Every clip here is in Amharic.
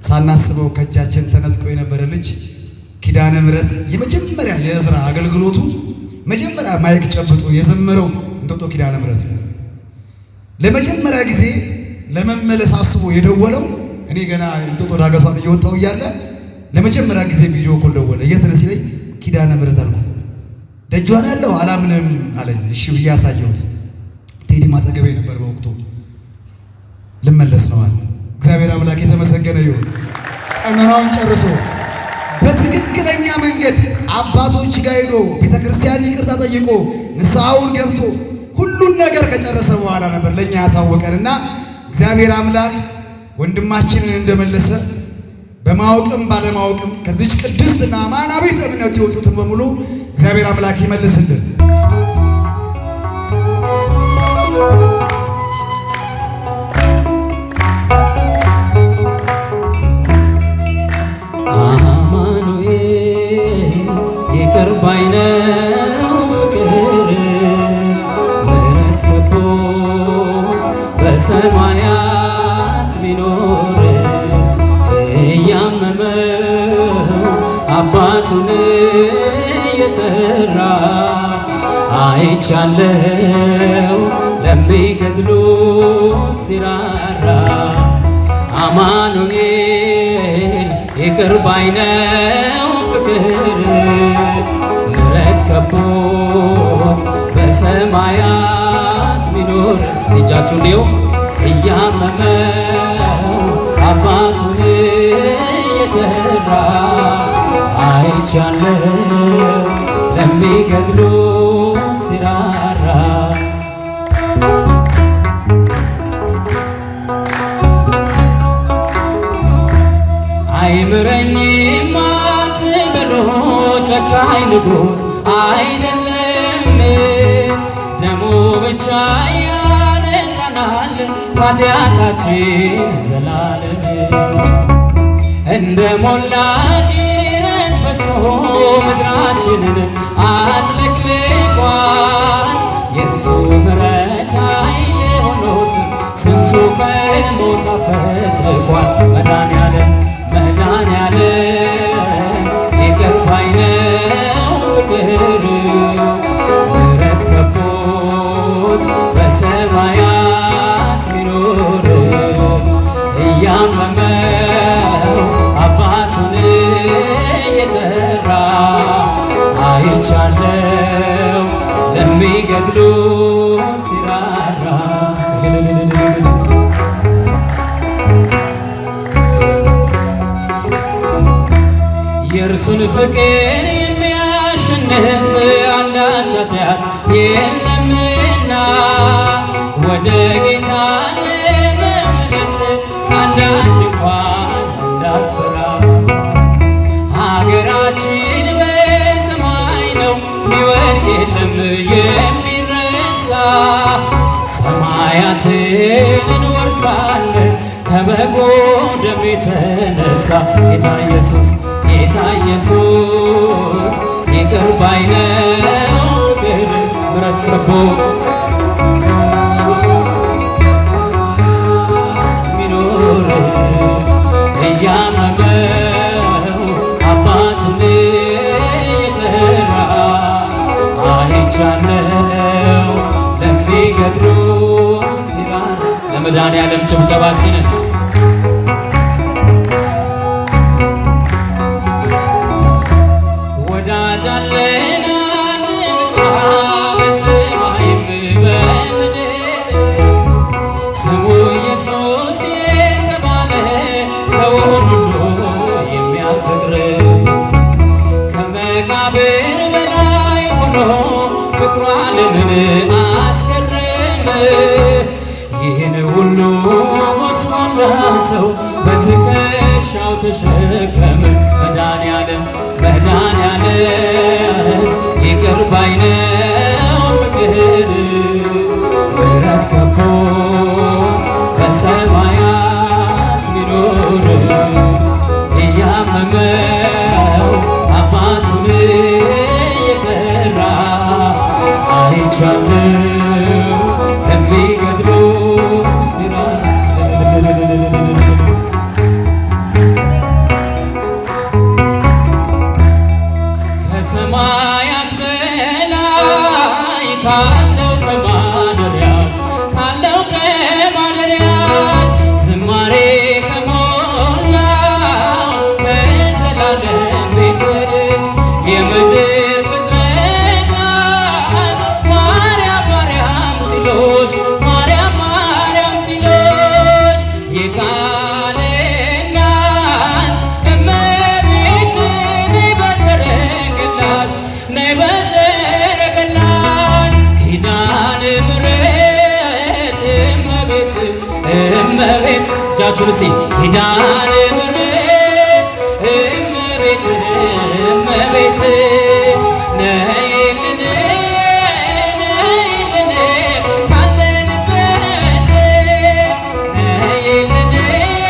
ሳናስበው ከእጃችን ተነጥቆ የነበረ ልጅ ኪዳነ ምሕረት የመጀመሪያ የእዝራ አገልግሎቱ መጀመሪያ ማይክ ጨብጦ የዘመረው እንጦጦ ኪዳነ ምሕረት ነው። ለመጀመሪያ ጊዜ ለመመለስ አስቦ የደወለው እኔ ገና እንጦጦ ዳገቷን እየወጣው እያለ ለመጀመሪያ ጊዜ ቪዲዮ ኮል ደወለ። የት ነህ ሲለኝ ኪዳነ ምሕረት አልኩት። ደጇን ያለው አላምንም አለኝ። እሺ ብዬ አሳየሁት። ቴዲ ማጠገቤ ነበር በወቅቱ። ልመለስ ነው አለ። እግዚአብሔር አምላክ የተመሰገነ ይሁን። ቀኖናውን ጨርሶ በትክክለኛ መንገድ አባቶች ጋር ሄዶ ቤተክርስቲያን ይቅርታ ጠይቆ ንስሐውን ገብቶ ሁሉን ነገር ከጨረሰ በኋላ ነበር ለኛ ያሳወቀንና እግዚአብሔር አምላክ ወንድማችንን እንደመለሰ በማወቅም ባለማወቅም ከዚች ቅድስትና አማናዊት እምነት የወጡትን በሙሉ እግዚአብሔር አምላክ ይመልስልን። አማኑኤል ይቅር ባይ ነው ፍቅር ምሕረት ከቦት በሰማያት ቢኖር እያመመው አባቱን እየጠራ አይቻለው ለሚገድሉት ሲራራ አማኑኤል ይቅር ባይ ነው ፍቅር ምሕረት ከቦት በሰማያት ቢኖር እጃችሁን ሊው እያመመው አባቱን እየጠራ አይቻለው ለሚገድሉት ሲራራ አይምረኝም አትበሉ ጨካኝ ንጉሥ አይደለም ደሙ ብቻ ያነጻናል ከኃጢአታችን ዘላለም እንደ ሞላ ጅረት ፈሶ ምድራችንን አጥለቅልቋል የእርሱ ምሕረት ኃይል ሆኖት ስንቱ ከሞት አፈትልቋል መድኃኔዓለም ይቅር ባይ ነው ፍቅር ምሕረት ከቦት በሰማያት ቢኖር እያመመው አባቱን እየጠራ አይቻለው ለሚገድሉት ሲራራ የእርሱን ፍቅር የሚያሸንፍ አንዳች ኃጢአት የለምና ወደ ጌታ ለመመለስ አንዳች እንኳን እንዳትፈራ ሀገራችን በሰማይ ነው ሚወድቅ የለም የሚረሳ ሰማያትን እንወርሳለን ከበጎ ደም የተነሳ ጌታ ኢየሱስ ይቅር ባይ ነው ፍቅር ምሕረት ከቦት ሚኖር እያመመው አባቱን እየጠራ አይቻለው ለሚገድሉት ሲራራ ለመድኃኔዓለም ጭብጨባችንን ወዳጃለን አንድ ብቻ በሰማይም በምድር ስሙ ኢየሱስ የተባለ ሰውን ሁሉ የሚያፈቅር ከመቃብር በላይ ሆኖ ፍቅሩ ዓለምን አስገረመ ይህን ሁሉ ጎስቋላ ሰው በትከሻው ተሸከመ መድኃኔዓለም ይቅር ባይ ነው ፍቅር ምሕረት ከቦት በሰማያት ቢኖር እያመመው አባቱን እየጠራ አይቻለው ለሚገድሉት ሲራራ እመቤት እጃችሁን እስቲ ኪዳነ ምሕረት እመቤት እመቤት ነይልን ነይልን ካለንበት ነይልን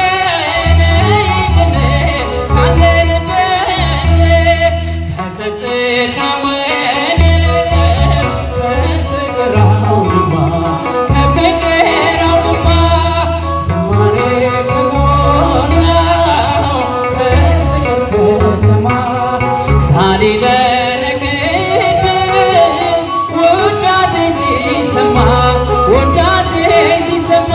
ነይልን ካለንበት ከጸጥታ ወደ ከፍቅር አውድማ ከፍቅር አውድማ ዝማሬ ከሞላው ከፍቅር ከተማ ሳሊለነ ቅድስ ውዳሴ ሲሰማ ውዳሴ ሲሰማ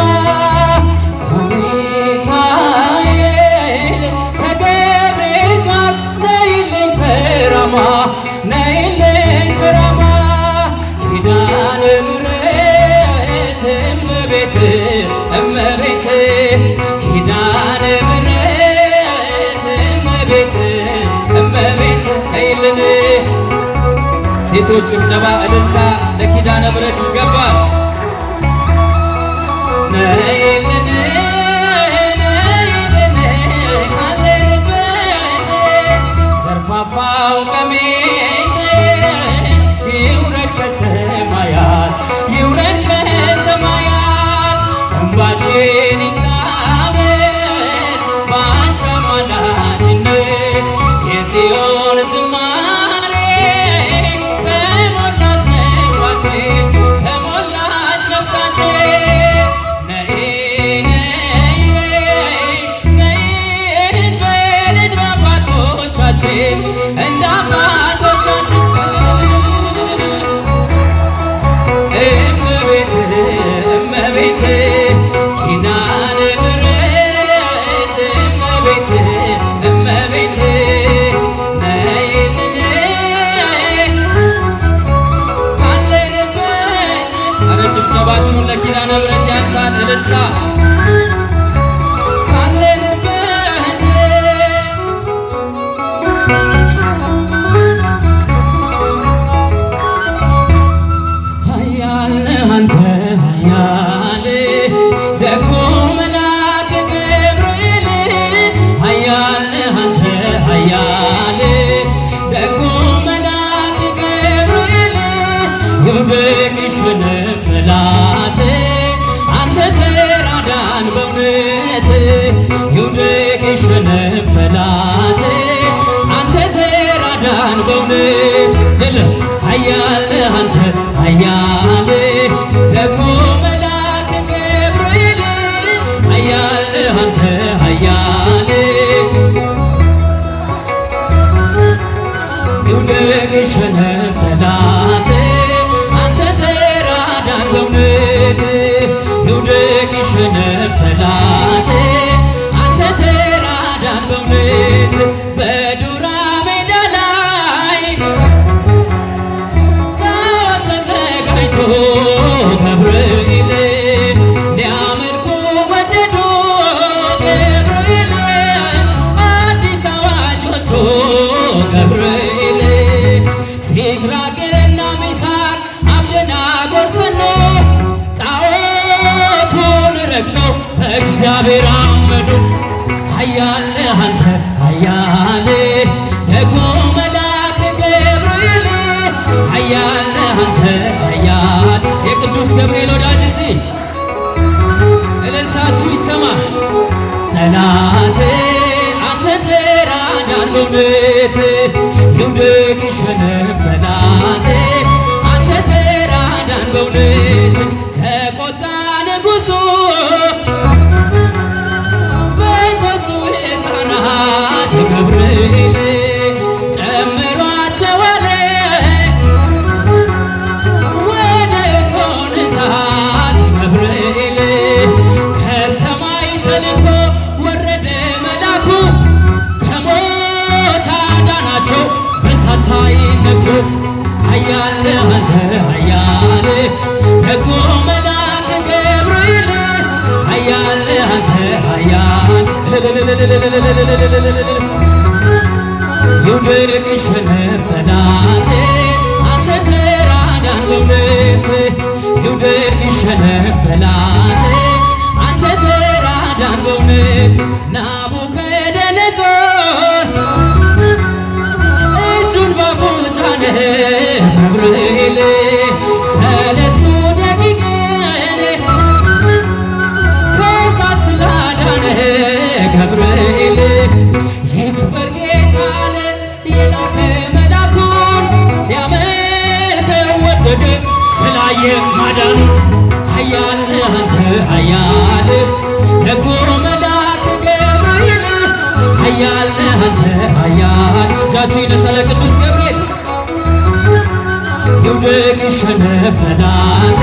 ከሚካኤል ከገብርኤል ጋር ነይልኝ ከራማ ነይልኝ ከራማ ኪዳነ ምሕረት እመቤት እመቤት ኪዳነ ምሕረት እመቤት እመቤት ነይልን። ሴቶች ጭብጨባ እልልታ ለኪዳነ ምሕረት ይገባል። ነይልን ነይልን ካለንበት ዘርፋፋው ቀሚስሽ ይውረድ ከሰማያት ይውረድ ከሰማያት እንባችን ይታበስ በአንቺ አማላጅነት የጽዮን ዝማሬ ተሞላች ነፍሳችን ተሞላች ነፍሳችን ነይ ነይ ነይ እንበል እንደ አባቶቻችን እንደ አባቶቻችን እመቤት እመቤት ኪዳነ ምሕረት እመቤት እመቤት ነይልን ካለንበት። ኧረ ጭብጨባችሁን ለኪዳነ ምሕረት ያንሳል እልልታ ካለንበት ኃያል አንተ ኃያል ደጉ መልአክ ገብርኤል ኃያል አንተ ኃያል ደጉ መልአክ ገብርኤል ይውደቅ ይሸነፍ ጠላት አንተ ተራዳን በእውነት ይውደቅ ይሸነፍ ጠላት አንተ ተራዳን በእውነት ጀለም ኃያል አንተ ኃያል ደጉ መልአክ ገብርኤል ኃያል አንተ ኃያል ይውደቅ ይሸነፍ ጠላት አንተ ተራዳን በእውነት ይውደቅ ይሸነፍ ጠላት አንተ ተራዳን በእውነት በዱራ ሜዳ ላይ ታቦት ተዘጋጅቶ ገብርኤል ሊያመልኩ ወደዱ ገብርኤል አዲስ አዋጅ ወጥቶ ገብርኤል ሲድራቅና ሚሳቅ አብደናጎ ሰኖ ጣዖቱን ረግጠው በእግዚአብሔር አመኑ። ኃያል አንተ ኃያል ደጉ መልአክ ገብርኤል ኃያል አንተ ኃያል የቅዱስ ገብርኤል ወዳጅ እስቲ እልልታችሁ ይሰማ። ጠላት አንተ ተራዳን በእውነት ይውደቅ ይሸነፍ ጠላት አንተ ተራዳን በእውነት ተቆጣ ንጉሡ በሦስቱ ሕፃናት ገብርኤል ጨምሯቸዋል ወደ እቶነ እሳት ገብርኤል ከሰማይ ተልኮ ወረደ መልአኩ ከሞት አዳናቸው በእሳት ሳይነኩ ኃያል አንተ ኃያል ደጉ መልአክ ገብርኤል ኃያል አንተ ኃያል ይውደቅ ይሸነፍ ጠላት አንተ ተራዳን በእውነት ይውደቅ ይሸነፍ ጠላት አንተ ተራ ተራዳን በእውነት ናቡከደነጾር እጁን ባፉ ጫነ ገብርኤል ሰለስቱ ደቂቅን ከእሳት ስላዳነ ገብርኤል ይክበር ጌታ አለ የላከ መላኩን ሊያመልከው ወደደ ስላየ ማዳኑ ኃያል ነህ አንተ ኃያል ደጉ መልአክ ገብርኤል ኃያል ነህ አንተ ኃያል እጃችሁ ይነሳል ቅዱስ ገብርኤል ይውደቅ ይሸነፍ ጠላት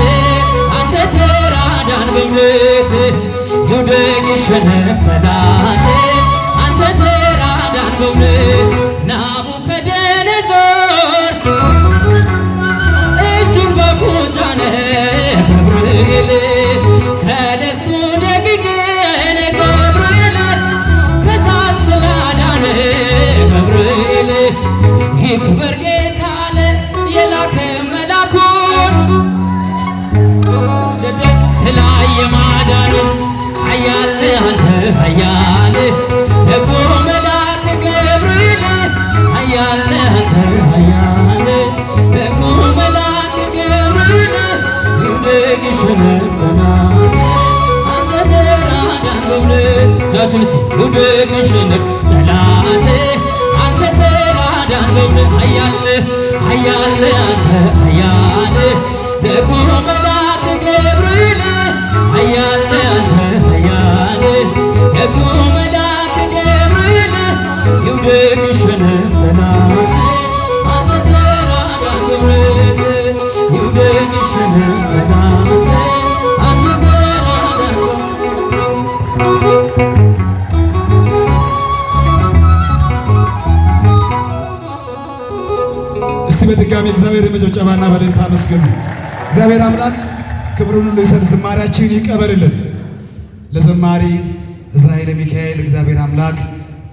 አንተ ተራዳን በእውነት ይውደቅ ይሸነፍ ጠላት አንተ ተራዳን በእውነት ናቡከደነጾር እጁን ባፉ ጫነ ገብርኤል ሰለስቱ ደቂቅን ገብርኤል ከእሳት ስላዳነ ገብርኤል ይክበር ጌታ አለ የላከ መላኩን ስላየ ማዳኑ ኃያል ነህ አንተ ኃያል ደጉ መልአክ ገብርኤል ኃያል ነህ አንተ ኃያል ደጉ መልአክ ገብርኤል ይውደቅ ይሸነፍ ጠላት አንተ ተራዳን በእውነት እጃችሁን እስኪ ይውደቅ ይሸነፍ ጠላት አንተ ተራዳን በእውነት ኃያል ነህ አንተ ኃያል ደጉ መልአክ ገብርኤል ኃያል ነህ አንተ ኃያል ደጉ መልአክ ገብርኤል ይውደቅ ይሸነፍ ጠላት አንተ ተራዳን በእውነት ይውደቅ ይሸነፍ ጠላት አንተ ተራዳን እስቲ በድጋሚ እግዚአብሔር የመጨብጨባና በደንታ መስገኑ። እግዚአብሔር አምላክ ክብሩን ሁሉ ይሰጥ፣ ዝማሬያችንን ይቀበልልን። ለዘማሪ እዝራኤል ሚካኤል እግዚአብሔር አምላክ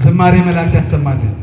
ዝማሬ መላእክት ያሰማልን።